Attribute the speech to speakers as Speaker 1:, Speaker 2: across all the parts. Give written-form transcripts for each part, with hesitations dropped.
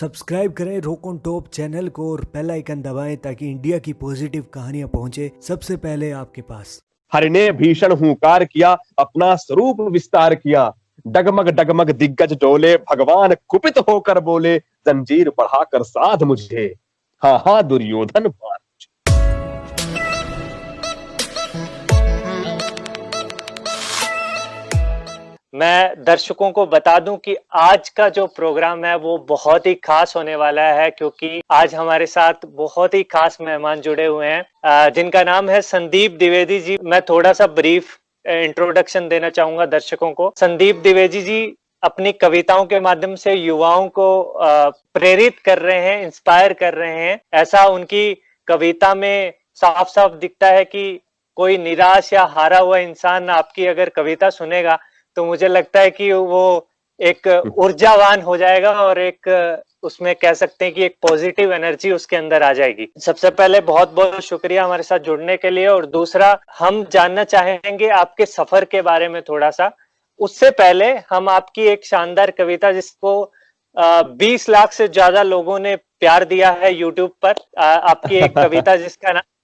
Speaker 1: Subscribe करें रोक on top channel को और बेल आइकन दबाएं ताकि इंडिया की पॉजिटिव कहानियां पहुंचे सबसे पहले आपके पास।
Speaker 2: हरि ने भीषण हुंकार किया, अपना स्वरूप विस्तार किया। डगमग डगमग दिग्गज डोले, भगवान कुपित होकर बोले, जंजीर बढ़ाकर साध मुझे, हाँ हाँ दुर्योधन मार।
Speaker 3: मैं दर्शकों को बता दूं कि आज का जो प्रोग्राम है वो बहुत ही खास होने वाला है, क्योंकि आज हमारे साथ बहुत ही खास मेहमान जुड़े हुए हैं जिनका नाम है संदीप द्विवेदी जी। मैं थोड़ा सा ब्रीफ इंट्रोडक्शन देना चाहूंगा दर्शकों को। संदीप द्विवेदी जी अपनी कविताओं के माध्यम से युवाओं को प्रेरित कर रहे हैं, इंस्पायर कर रहे हैं। ऐसा उनकी कविता में साफ साफ दिखता है कि कोई निराश या हारा हुआ इंसान आपकी अगर कविता सुनेगा तो मुझे लगता है कि वो एक ऊर्जावान हो जाएगा और एक उसमें कह सकते हैं कि एक पॉजिटिव एनर्जी उसके अंदर आ जाएगी। सबसे पहले बहुत बहुत शुक्रिया हमारे साथ जुड़ने के लिए। और दूसरा, हम जानना चाहेंगे आपके सफर के बारे में थोड़ा सा। उससे पहले हम आपकी एक शानदार कविता जिसको 20 लाख से ज्यादा लोगों ने प्यार दिया है यूट्यूब पर, आपकी एक कविता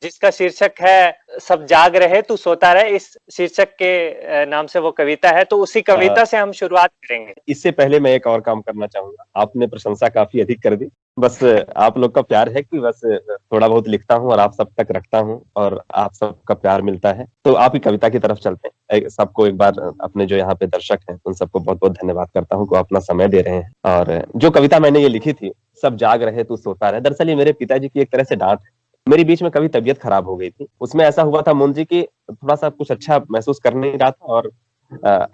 Speaker 3: जिसका शीर्षक है सब जाग रहे तू सोता रहे, इस शीर्षक के नाम से वो कविता है, तो उसी कविता से हम शुरुआत करेंगे।
Speaker 2: इससे पहले मैं एक और काम करना चाहूंगा। आपने प्रशंसा काफी अधिक कर दी। बस आप लोग का प्यार है कि बस थोड़ा बहुत लिखता हूँ और आप सब तक रखता हूँ और आप सबका प्यार मिलता है। तो आप ही कविता की तरफ चलते हैं। सबको एक बार अपने जो यहाँ पे दर्शक हैं उन सबको बहुत बहुत धन्यवाद करता हूँ कि अपना समय दे रहे हैं। और जो कविता मैंने ये लिखी थी, सब जाग रहे तू सोता रहे, दरअसल ये मेरे पिताजी की एक तरह से डांट है। मेरी बीच में कभी तबीयत खराब हो गई थी। उसमें ऐसा हुआ था मुंजी की थोड़ा सा कुछ अच्छा महसूस कर नहीं रहा था और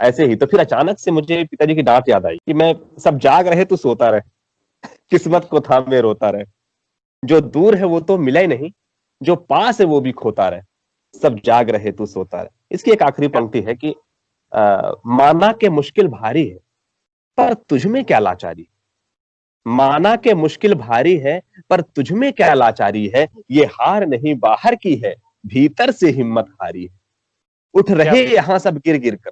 Speaker 2: ऐसे ही तो फिर अचानक से मुझे पिताजी की डांट याद आई कि मैं सब जाग रहे तू सोता रहे, किस्मत को थामे रोता रहे, जो दूर है वो तो मिला ही नहीं, जो पास है वो भी खोता रहे, सब जाग रहे तू सोता रहे। इसकी एक आखिरी पंक्ति है कि माना के मुश्किल भारी है पर तुझमें क्या लाचारी, माना के मुश्किल भारी है पर तुझमें क्या लाचारी है, ये हार नहीं बाहर की है, भीतर से हिम्मत हारी है। उठ रहे यहां सब गिर गिर कर,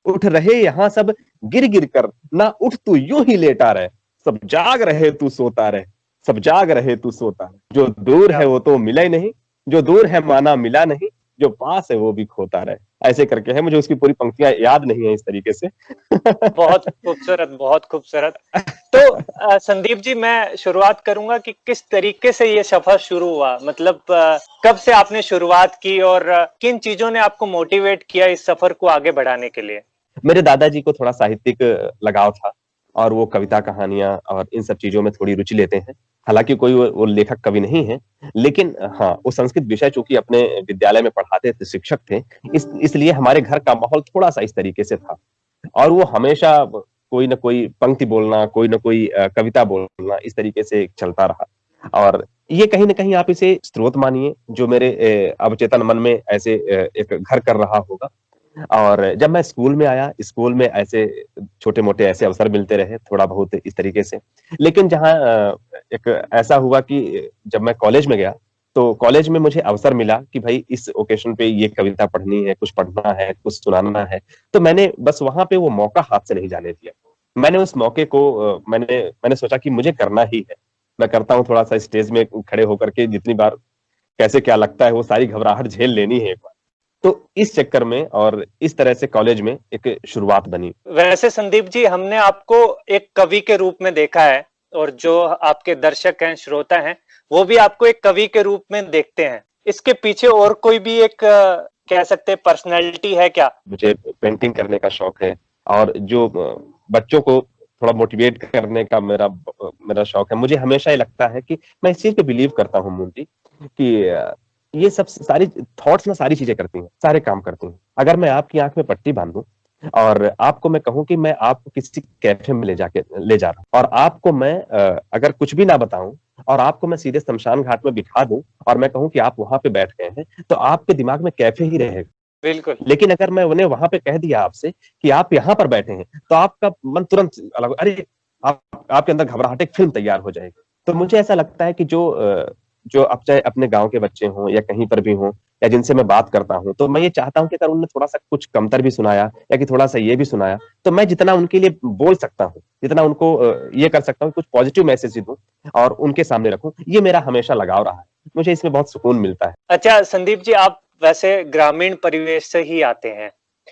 Speaker 2: उठ रहे यहां सब गिर गिर कर, ना उठ तू यूं ही लेटा रहे, सब जाग रहे तू सोता रहे, सब जाग रहे तू सोता रहे, जो दूर है वो तो मिला ही नहीं, जो दूर है माना मिला नहीं, जो पास है वो भी खोता रहे। ऐसे करके है, मुझे उसकी पूरी पंक्तियां याद नहीं है इस तरीके से।
Speaker 3: बहुत खूबसूरत, बहुत खूबसूरत। तो संदीप जी, मैं शुरुआत करूंगा कि किस तरीके से ये सफर शुरू हुआ, मतलब कब से आपने शुरुआत की और किन चीजों ने आपको मोटिवेट किया इस सफर को आगे बढ़ाने के लिए?
Speaker 2: मेरे दादाजी को थोड़ा साहित्यिक लगाव था और वो कविता कहानियां और इन सब चीजों में थोड़ी रुचि लेते हैं। हालांकि कोई वो लेखक कवि नहीं है, लेकिन हाँ, वो संस्कृत विषय चूंकि अपने विद्यालय में पढ़ाते थे, शिक्षक थे, इसलिए हमारे घर का माहौल थोड़ा सा इस तरीके से था। और वो हमेशा कोई ना कोई पंक्ति बोलना, कोई ना कोई कविता बोलना, इस तरीके से चलता रहा। और ये कहीं ना कहीं आप इसे स्रोत मानिए जो मेरे अवचेतन मन में ऐसे एक घर कर रहा होगा। और जब मैं स्कूल में आया, स्कूल में ऐसे छोटे मोटे ऐसे अवसर मिलते रहे थोड़ा बहुत इस तरीके से। लेकिन जहाँ एक ऐसा हुआ कि जब मैं कॉलेज में गया तो कॉलेज में मुझे अवसर मिला कि भाई इस ओकेशन पे ये कविता पढ़नी है, कुछ पढ़ना है, कुछ सुनाना है। तो मैंने बस वहां पे वो मौका हाथ से नहीं जाने दिया। मैंने उस मौके को मैंने सोचा कि मुझे करना ही है। मैं करता हूँ थोड़ा सा स्टेज में खड़े होकर के, जितनी बार कैसे क्या लगता है वो सारी घबराहट झेल लेनी है एक बार। तो इस चक्कर में और इस तरह से कॉलेज में एक शुरुआत बनी।
Speaker 3: वैसे संदीप जी, हमने आपको एक कवि के रूप में देखा है और जो आपके दर्शक हैं, श्रोता हैं, वो भी आपको एक कवि के रूप में देखते हैं। इसके पीछे और कोई भी एक कह सकते हैं पर्सनैलिटी है क्या?
Speaker 2: मुझे पेंटिंग करने का शौक है और जो बच्चों को थोड़ा मोटिवेट करने का मेरा शौक है। मुझे हमेशा ये लगता है कि मैं इस चीज पे बिलीव करता हूँ मोंटी, कि ये सब सारी थॉट्स ना सारी चीजें करती हैं, सारे काम करती हैं। अगर मैं आपकी आंख में पट्टी बांधूं और आपको मैं कहूं कि मैं आपको किसी कैफे में ले जा रहा हूं और आपको मैं अगर कुछ भी ना बताऊं और आपको मैं सीधे शमशान घाट में बिठा दूं और मैं कहूं कि आप वहां पे बैठ गए हैं, तो आपके दिमाग में कैफे ही रहेगा।
Speaker 3: बिल्कुल।
Speaker 2: लेकिन अगर मैं उन्हें वहां पे कह दिया आपसे कि आप यहाँ पर बैठे हैं, तो आपका मन तुरंत अलग, अरे आपके अंदर घबराहट, एक फिल्म तैयार हो जाएगी। तो मुझे ऐसा लगता है कि जो जो अब चाहे अपने गांव के बच्चे हों या कहीं पर भी हों या जिनसे मैं बात करता हूं, तो मैं ये चाहता हूं कि अगर उन्होंने थोड़ा सा कुछ कमतर भी सुनाया या कि थोड़ा सा ये भी सुनाया, तो मैं जितना उनके लिए बोल सकता हूँ, जितना उनको ये कर सकता हूँ, कुछ पॉजिटिव मैसेज दूं और उनके सामने रखूं, ये मेरा हमेशा लगाव रहा है। मुझे इसमें बहुत सुकून मिलता है।
Speaker 3: अच्छा संदीप जी, आप वैसे ग्रामीण परिवेश से ही आते हैं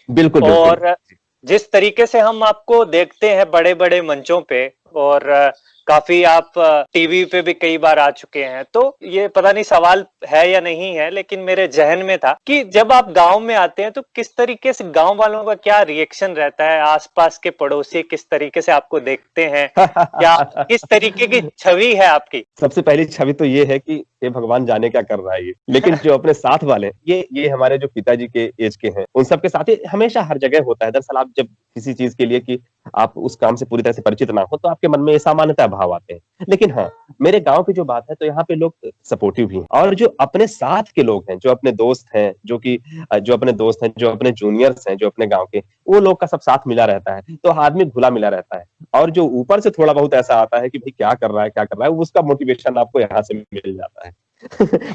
Speaker 2: बिल्कुल बिल्कुल।
Speaker 3: और जिस तरीके से हम आपको देखते हैं बड़े बड़े मंचों पे और काफी आप टीवी पे भी कई बार आ चुके हैं, तो ये पता नहीं सवाल है या नहीं है, लेकिन मेरे जहन में था कि जब आप गांव में आते हैं तो किस तरीके से गांव वालों का क्या रिएक्शन रहता है, आसपास के पड़ोसी किस तरीके से आपको देखते हैं, क्या किस तरीके की छवि है आपकी?
Speaker 2: सबसे पहली छवि तो ये है कि ये भगवान जाने क्या कर रहा है ये। लेकिन जो अपने साथ वाले हैं, ये हमारे जो पिताजी के एज के हैं, उन सबके साथ ये हमेशा हर जगह होता है। दरअसल आप जब किसी चीज के लिए कि आप उस काम से पूरी तरह से परिचित ना हो, तो आपके मन में ये सामान्यतः भाव आते हैं। लेकिन हाँ, मेरे गांव की जो बात है, तो यहाँ पे लोग सपोर्टिव भी हैं, और जो अपने साथ के लोग हैं, जो अपने दोस्त हैं, जो अपने दोस्त हैं, जो अपने जूनियर्स हैं, जो अपने गांव के, वो लोग का सब साथ मिला रहता है, तो आदमी घुला मिला रहता है। और जो ऊपर से थोड़ा बहुत ऐसा आता है कि भाई क्या कर रहा है, क्या कर रहा है, उसका मोटिवेशन आपको यहाँ से मिल जाता है।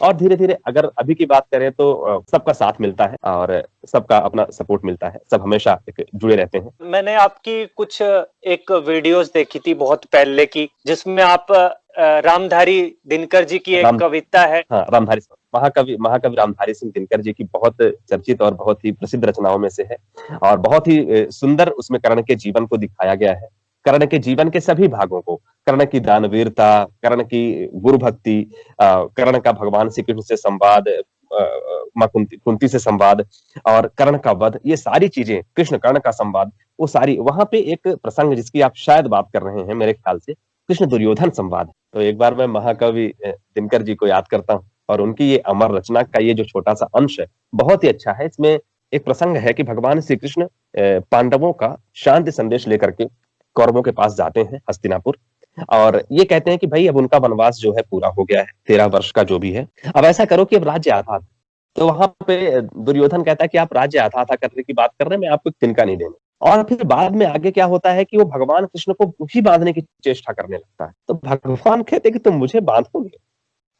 Speaker 2: और धीरे धीरे अगर अभी की बात करें तो सबका साथ मिलता है और सबका अपना सपोर्ट मिलता है, सब हमेशा जुड़े रहते हैं।
Speaker 3: मैंने आपकी कुछ एक वीडियोस देखी थी बहुत पहले की, जिसमें आप रामधारी दिनकर जी की एक कविता है।
Speaker 2: हाँ, रामधारी महाकवि रामधारी सिंह दिनकर जी की बहुत चर्चित और बहुत ही प्रसिद्ध रचनाओं में से है, और बहुत ही सुंदर उसमें कर्ण के जीवन को दिखाया गया है। कर्ण के जीवन के सभी भागों को, कर्ण की दानवीरता, कर्ण की गुरु भक्ति, कर्ण का भगवान श्री कृष्ण से संवाद, मां कुंती से संवाद, और कर्ण का वध, ये सारी चीजें, कृष्ण कर्ण का संवाद, वो सारी वहां पे एक प्रसंग जिसकी आप शायद बात कर रहे हैं, मेरे ख्याल से कृष्ण दुर्योधन संवाद। तो एक बार मैं महाकवि दिनकर जी को याद करता हूँ, और उनकी ये अमर रचना का ये जो छोटा सा अंश है, बहुत ही अच्छा है। इसमें एक प्रसंग है कि भगवान श्री कृष्ण पांडवों का शांति संदेश लेकर के कौरवों के पास जाते हैं हस्तिनापुर, और ये कहते हैं कि भाई अब उनका वनवास जो है पूरा हो गया है, 13 वर्ष का जो भी है, अब ऐसा करो कि अब राज्य आधा। तो वहां पे दुर्योधन कहता है कि आप राज्य आधा आधा करने की बात कर रहे हैं, मैं आपको तिनका नहीं देंगे। और फिर बाद में आगे क्या होता है कि वो भगवान कृष्ण को ही बांधने की चेष्टा करने लगता है। तो भगवान कहते कि तुम मुझे बांधोगे,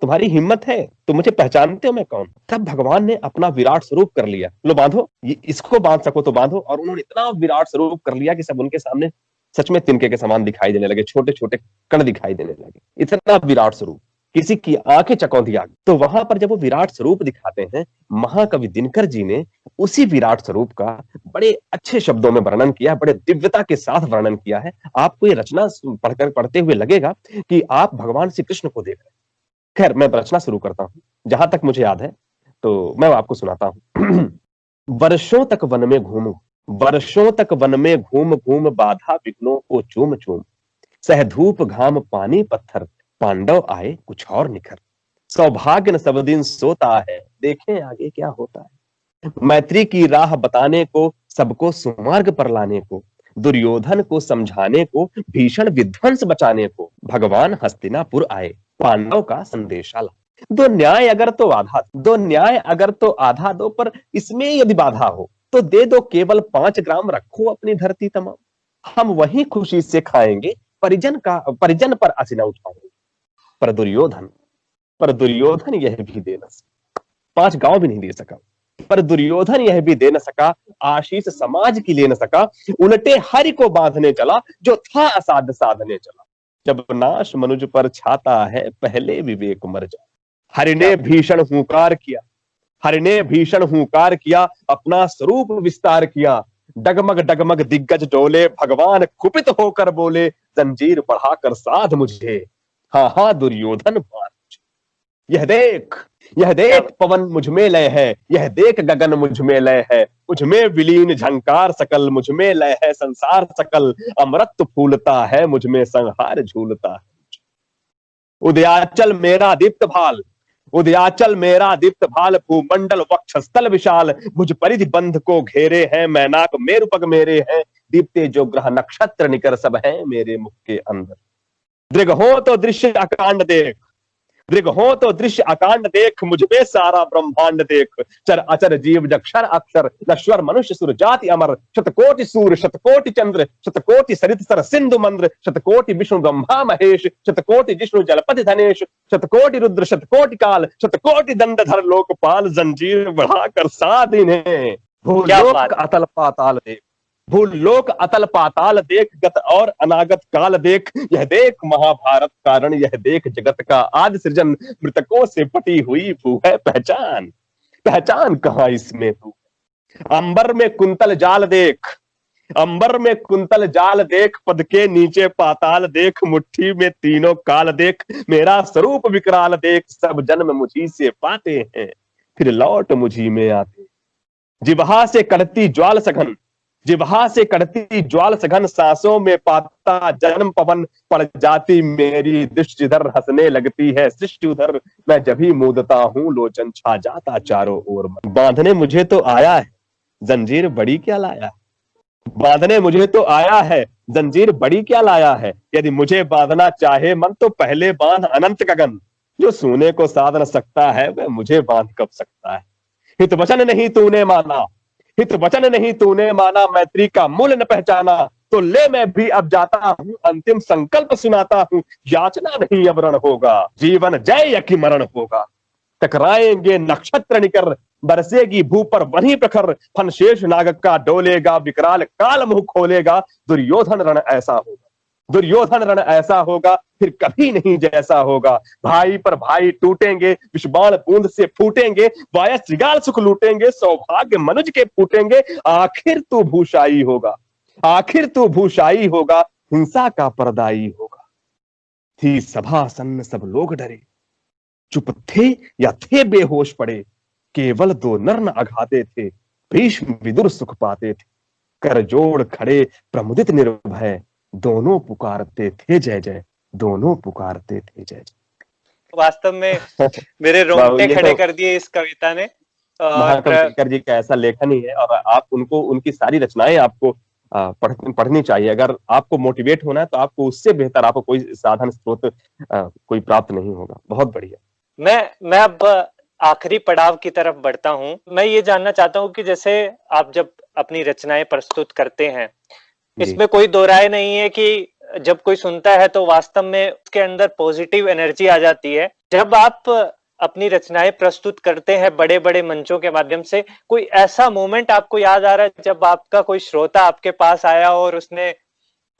Speaker 2: तुम्हारी हिम्मत है, तुम मुझे पहचानते हो मैं कौन? तब भगवान ने अपना विराट स्वरूप कर लिया, लो बांधो, ये इसको बांध सको तो बांधो। और उन्होंने इतना विराट स्वरूप कर लिया कि सब उनके सामने सच में तिनके के समान दिखाई देने लगे, छोटे छोटे कण दिखाई देने लगे, इतना विराट स्वरूप, किसी की आंखें चकौंधी आ गई। तो वहां पर जब वो विराट स्वरूप दिखाते हैं, महाकवि दिनकर जी ने उसी विराट स्वरूप का बड़े अच्छे शब्दों में वर्णन किया, बड़े दिव्यता के साथ वर्णन किया है। आपको ये रचना पढ़ते हुए लगेगा कि आप भगवान श्री कृष्ण को देख रहे हैं। खैर, मैं रचना शुरू करता हूं, जहां तक मुझे याद है तो मैं आपको सुनाता हूं। वर्षों तक वन में घूमूं, वर्षों तक वन में घूम घूम, बाधा विघ्नों को चूम चूम, सह धूप घाम पानी पत्थर, पांडव आए कुछ और निखर। सौभाग्य न सब दिन सोता है, देखें आगे क्या होता है। मैत्री की राह बताने को, सबको सुमार्ग पर लाने को, दुर्योधन को समझाने को, भीषण विध्वंस बचाने को, भगवान हस्तिनापुर आए, पांडव का संदेशा ला। दो न्याय अगर तो आधा, दो न्याय अगर तो आधा दो, पर इसमें यदि बाधा हो तो दे दो केवल 5 ग्राम, रखो अपनी धरती तमाम। हम वही खुशी से खाएंगे, परिजन पर असीना उठाएंगे। पर दुर्योधन यह भी दे न सका, 5 गांव भी नहीं दे सका। पर दुर्योधन यह भी दे न सका, आशीष समाज की ले न सका, उलटे हरि को बांधने चला, जो था असाध्य साधने चला। जब नाश मनुज पर छाता है, पहले विवेक मर जा। हरि ने भीषण हुंकार किया, हरि ने भीषण हुंकार किया, अपना स्वरूप विस्तार किया। डगमग डगमग दिग्गज डोले, भगवान कुपित होकर बोले, जंजीर बढ़ाकर साध मुझे, हाँ हाँ दुर्योधन मार। यह देख पवन मुझ में लय है, यह देख गगन मुझ में लय है, मुझ में विलीन झंकार सकल, मुझ में लय है संसार सकल। अमृत फूलता है, मुझ में संहार झूलता है। उदयाचल मेरा दीप्त भाल, उदयाचल मेरा दीप्त भाल, भूमंडल वक्षस्थल विशाल, मुझ परिधि बंध को घेरे हैं, मैनाक मेरुपग मेरे हैं, दीप्ते जो ग्रह नक्षत्र निकर सब हैं मेरे मुख के अंदर। दृग हो तो दृश्य अकांड देख, दृग हो तो दृश्य अकांड देख, मुझमें सारा ब्रह्मांड देख। चर अचर जीव जक्षर अक्षर, नश्वर मनुष्य सुर जाति अमर। शतकोटि सूर्य शतकोटि चंद्र, शतकोटि सरित सर सिंधु मंद्र। शतकोटि विष्णु ब्रह्मा महेश, शतकोटि जिष्णु जलपति धनेश। शतकोटि रुद्र शतकोटि काल, शतकोटि दंडधर लोकपाल। जंजीर बढ़ाकर साध इन्हें, भूलोक अतल पाताल देख। भूलोक अतल पाताल देख, गत और अनागत काल देख। यह देख महाभारत कारण, यह देख जगत का आदि सृजन। मृतकों से पटी हुई भू है पहचान, पहचान कहां इसमें तू। अंबर में कुंतल जाल देख, अंबर में कुंतल जाल देख। पद के नीचे पाताल देख, मुट्ठी में तीनों काल देख। मेरा स्वरूप विकराल देख, सब जन्म मुझी से पाते हैं, फिर लौट मुझी में आते। जिह्वा से कढ़ती ज्वाल सघन, जिह्वा से कढ़ती ज्वाल सघन। सांसों में पाता जन्म पवन, पड़ जाती मेरी दृष्टि इधर, हंसने लगती है सृष्टि उधर। मैं जब भी मूदता हूं, लोचन छा जाता चारों ओर। बांधने मुझे तो आया है, जंजीर बड़ी क्या लाया। बांधने मुझे तो आया है, जंजीर बड़ी क्या लाया है। यदि मुझे बांधना चाहे मन, तो पहले बांध अनंत गगन। जो सोने को साध न सकता है, वह मुझे बांध कब सकता है। हित वचन नहीं तूने माना, हित वचन नहीं तूने माना। मैत्री का मूल्य न पहचाना, तो ले मैं भी अब जाता हूं। अंतिम संकल्प सुनाता हूं, याचना नहीं अब रण होगा। जीवन जय या कि मरण होगा। टकराएंगे नक्षत्र निकर, बरसेगी भू पर वही प्रखर। फनशेष नाग का डोलेगा, विकराल काल मुंह खोलेगा। दुर्योधन रण ऐसा होगा, दुर्योधन रण ऐसा होगा, फिर कभी नहीं जैसा होगा। भाई पर भाई टूटेंगे, विषबाण बूंद से फूटेंगे। वाया श्रृगाल सुख लूटेंगे, सौभाग्य मनुज के फूटेंगे। आखिर तू भूषाई होगा, आखिर तू भूषाई होगा। हिंसा का परदाई होगा। थी सभा सन्न सब लोग डरे, चुप थे या थे बेहोश पड़े। केवल दो नर न अघाते थे, भीष्म विदुर सुख पाते थे। कर जोड़ खड़े प्रमुदित निर्भय, दोनों पुकारते थे जय जय, दोनों पुकारते थे जय जय।
Speaker 3: वास्तव में मेरे रोंगटे खड़े कर दिए इस कविता ने।
Speaker 2: महाकवि तिलकर जी का ऐसा लेखन ही है, और आप उनको, उनकी सारी रचनाएं आपको पढ़नी चाहिए। अगर आपको मोटिवेट होना है, तो आपको उससे बेहतर आपको कोई साधन स्रोत कोई प्राप्त नहीं होगा। बहुत बढ़िया।
Speaker 3: मैं अब आखिरी पड़ाव की तरफ बढ़ता हूं। मैं ये जानना चाहता हूं कि जैसे आप जब अपनी रचनाएं प्रस्तुत करते हैं, इसमें कोई दो राय नहीं है कि जब कोई सुनता है तो वास्तव में उसके अंदर पॉजिटिव एनर्जी आ जाती है। जब आप अपनी रचनाएं प्रस्तुत करते हैं बड़े बड़े मंचों के माध्यम से, कोई ऐसा मोमेंट आपको याद आ रहा है जब आपका कोई श्रोता आपके पास आया और उसने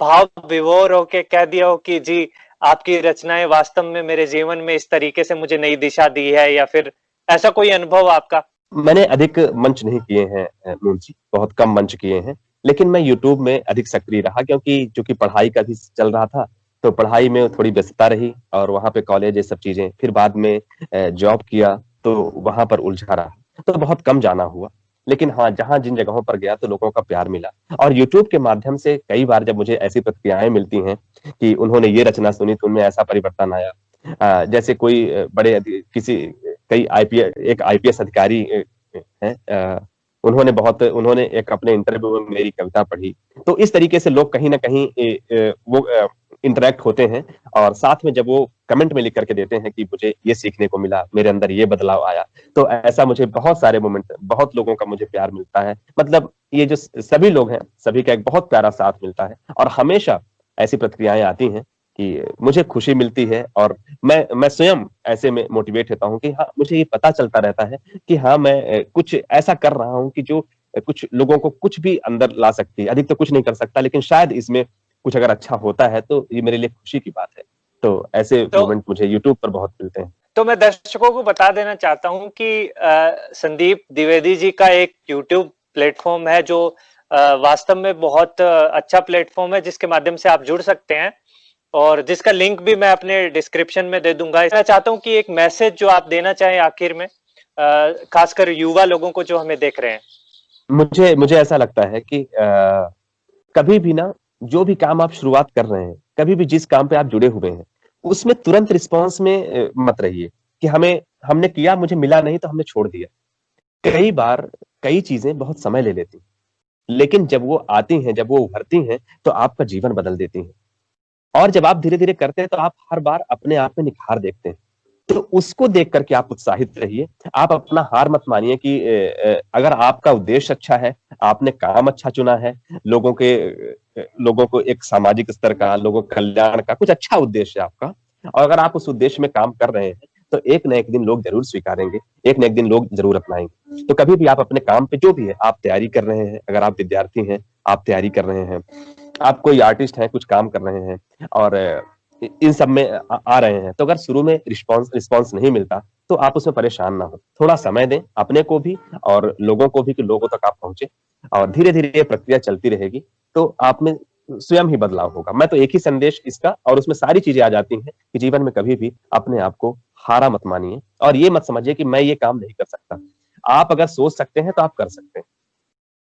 Speaker 3: भाव विभोर होके कह दिया हो कि जी आपकी रचनाएं वास्तव में मेरे जीवन में इस तरीके से मुझे नई दिशा दी है, या फिर ऐसा कोई अनुभव आपका?
Speaker 2: मैंने अधिक मंच नहीं किए हैं मुंशी, बहुत कम मंच किए हैं। लेकिन मैं यूट्यूब में अधिक सक्रिय रहा, क्योंकि चूंकि पढ़ाई का भी चल रहा था, तो पढ़ाई में थोड़ी व्यस्तता रही, और वहां पे कॉलेज ये सब चीजें। फिर बाद में जॉब किया, तो वहां पर उलझा रहा, तो बहुत कम जाना हुआ। लेकिन हाँ, जहां जिन जगहों पर गया तो लोगों का प्यार मिला। और यूट्यूब के माध्यम से कई बार जब मुझे ऐसी प्रतिक्रियाएं मिलती हैं कि उन्होंने ये रचना सुनी तो उनमें ऐसा परिवर्तन आया। जैसे कोई बड़े किसी कई एक आईपीएस अधिकारी हैं, उन्होंने एक अपने इंटरव्यू में मेरी कविता पढ़ी। तो इस तरीके से लोग कहीं ना कहीं वो इंटरेक्ट होते हैं, और साथ में जब वो कमेंट में लिख करके देते हैं कि मुझे ये सीखने को मिला, मेरे अंदर ये बदलाव आया, तो ऐसा मुझे बहुत सारे मोमेंट, बहुत लोगों का मुझे प्यार मिलता है। मतलब ये जो सभी लोग हैं, सभी का एक बहुत प्यारा साथ मिलता है, और हमेशा ऐसी प्रतिक्रियाएं आती हैं कि मुझे खुशी मिलती है। और मैं स्वयं ऐसे में मोटिवेट होता हूँ कि हाँ, मुझे ये पता चलता रहता है कि हाँ, मैं कुछ ऐसा कर रहा हूँ कि जो कुछ लोगों को कुछ भी अंदर ला सकती है। अधिक तो कुछ नहीं कर सकता, लेकिन शायद इसमें कुछ अगर अच्छा होता है तो ये मेरे लिए खुशी की बात है। तो ऐसे मोमेंट मुझे यूट्यूब पर बहुत मिलते हैं।
Speaker 3: तो मैं दर्शकों को बता देना चाहता हूं कि संदीप द्विवेदी जी का एक यूट्यूब प्लेटफॉर्म है जो वास्तव में बहुत अच्छा प्लेटफॉर्म है, जिसके माध्यम से आप जुड़ सकते हैं, और जिसका लिंक भी मैं अपने डिस्क्रिप्शन में दे दूंगा। मैं चाहता हूं कि एक मैसेज जो आप देना चाहें आखिर में, खासकर युवा लोगों को जो हमें देख रहे हैं।
Speaker 2: मुझे ऐसा लगता है कि कभी भी ना, जो भी काम आप शुरुआत कर रहे हैं, कभी भी जिस काम पे आप जुड़े हुए हैं, उसमें तुरंत रिस्पॉन्स में मत रहिए कि हमने किया, मुझे मिला नहीं तो हमने छोड़ दिया। कई बार कई चीजें बहुत समय ले लेती, लेकिन जब वो आती हैं, जब वो उभरती हैं, तो आपका जीवन बदल देती हैं। और जब आप धीरे धीरे करते हैं, तो आप हर बार अपने आप में निखार देखते हैं। तो उसको देख करके आप उत्साहित रहिए। आप अपना हार मत मानिए कि अगर आपका उद्देश्य अच्छा है, आपने काम अच्छा चुना है, लोगों को एक सामाजिक स्तर का, लोगों के कल्याण का कुछ अच्छा उद्देश्य है आपका, और अगर आप उस उद्देश्य में काम कर रहे हैं, तो एक न एक दिन लोग जरूर स्वीकारेंगे, एक न एक दिन लोग जरूर अपनाएंगे। तो कभी भी आप अपने काम पे जो भी है, आप तैयारी कर रहे हैं, अगर आप विद्यार्थी हैं, आप तैयारी कर रहे हैं, आप कोई आर्टिस्ट हैं, कुछ काम कर रहे हैं, और इन सब में आ रहे हैं, तो अगर शुरू में रिस्पॉन्स नहीं मिलता, तो आप उसमें परेशान ना हो। थोड़ा समय दें अपने को भी और लोगों को भी, कि लोगों तक आप पहुंचे, और धीरे धीरे ये प्रक्रिया चलती रहेगी, तो आप में स्वयं ही बदलाव होगा। मैं तो एक ही संदेश इसका, और उसमें सारी चीजें आ जाती हैं कि जीवन में कभी भी अपने आप को हारा मत मानिए, और ये मत समझिए कि मैं ये काम नहीं कर सकता। आप अगर सोच सकते हैं तो आप कर सकते हैं।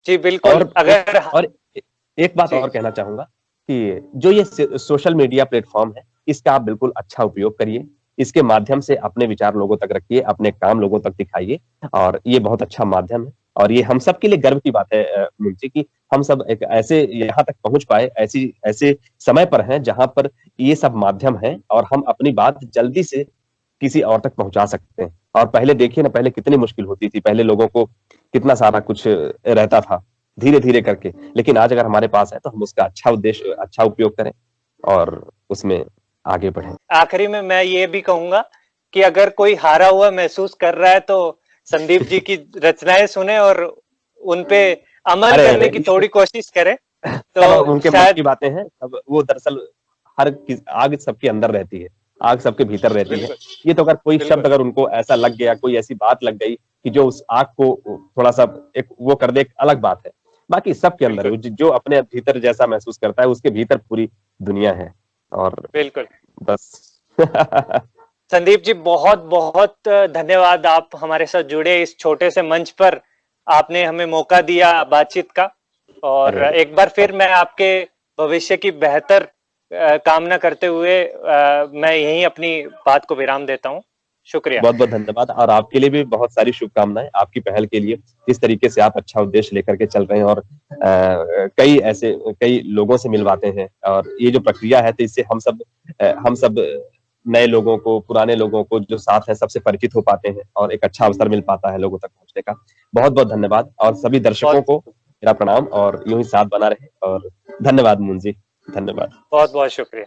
Speaker 3: जी बिल्कुल।
Speaker 2: और एक बात
Speaker 3: जी
Speaker 2: और कहना चाहूंगा कि जो ये सोशल मीडिया प्लेटफॉर्म है, इसका आप बिल्कुल अच्छा उपयोग करिए। इसके माध्यम से अपने विचार लोगों तक रखिए, अपने काम लोगों तक दिखाइए, और ये बहुत अच्छा माध्यम है। और ये हम सब के लिए गर्व की बात है मुंशी, कि हम सब एक ऐसे यहाँ तक पहुंच पाए, ऐसे समय पर हैं जहां पर ये सब माध्यम है, और हम अपनी बात जल्दी से किसी और तक पहुंचा सकते हैं। और पहले देखिए ना, पहले कितनी मुश्किल होती थी, पहले लोगों को कितना सारा कुछ रहता था, धीरे धीरे करके। लेकिन आज अगर हमारे पास है, तो हम उसका अच्छा उद्देश्य, अच्छा उपयोग करें, और उसमें आगे बढ़ें।
Speaker 3: आखिरी में मैं ये भी कहूंगा कि अगर कोई हारा हुआ महसूस कर रहा है, तो संदीप जी की रचनाएं सुने और उनपे अमल करने की थोड़ी कोशिश करें, तो
Speaker 2: उनके मन की बातें हैं। अब वो दरअसल आग सबके अंदर रहती है, आग सबके भीतर रहती है। ये तो अगर कोई शब्द अगर उनको ऐसा लग गया, कोई ऐसी बात लग गई कि जो उस आग को थोड़ा सा एक वो कर दे, एक अलग बात है। बाकी सबके अंदर है, जो अपने भीतर जैसा महसूस करता है, उसके भीतर पूरी दुनिया है। और
Speaker 3: बिल्कुल
Speaker 2: बस
Speaker 3: संदीप जी, बहुत बहुत धन्यवाद। आप हमारे साथ जुड़े, इस छोटे से मंच पर आपने हमें मौका दिया बातचीत का। और एक बार फिर मैं आपके भविष्य की बेहतर कामना करते हुए मैं यहीं अपनी बात को विराम देता हूं। शुक्रिया।
Speaker 2: बहुत बहुत धन्यवाद, और आपके लिए भी बहुत सारी शुभकामनाएं, आपकी पहल के लिए। इस तरीके से आप अच्छा उद्देश्य लेकर के चल रहे हैं, और कई लोगों से मिलवाते हैं, और ये जो प्रक्रिया है, तो इससे हम सब नए लोगों को, पुराने लोगों को जो साथ है, सबसे परिचित हो पाते हैं, और एक अच्छा अवसर मिल पाता है लोगों तक पहुंचने का। बहुत बहुत धन्यवाद, और सभी दर्शकों को मेरा प्रणाम, और यूं ही साथ बना रहे। और धन्यवाद मुंजी, धन्यवाद।
Speaker 3: बहुत बहुत शुक्रिया।